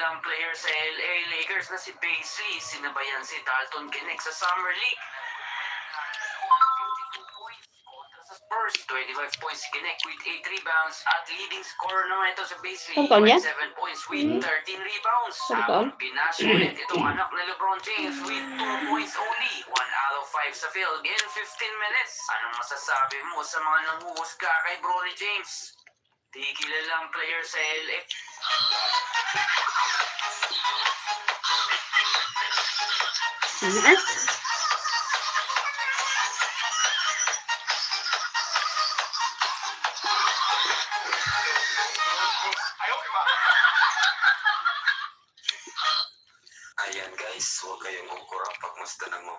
kilalang player sa LA Lakers na si Paisley, sinabayan si Dalton Knecht sa Summer League. 52 points kontra sa Spurs, 25 points si Knecht with 8 rebounds at leading scorer naman ito sa Paisley, 27 points with 13 rebounds. Habang pinash ulit itong anak na LeBron James with 2 points only, 1 out of 5 sa field in 15 minutes. Anong masasabi mo sa mga nanghuhusga kay Bronny James? Di kilalang player sa LA. Ayan guys, huwag kayong kukurang pagmasdanan mo.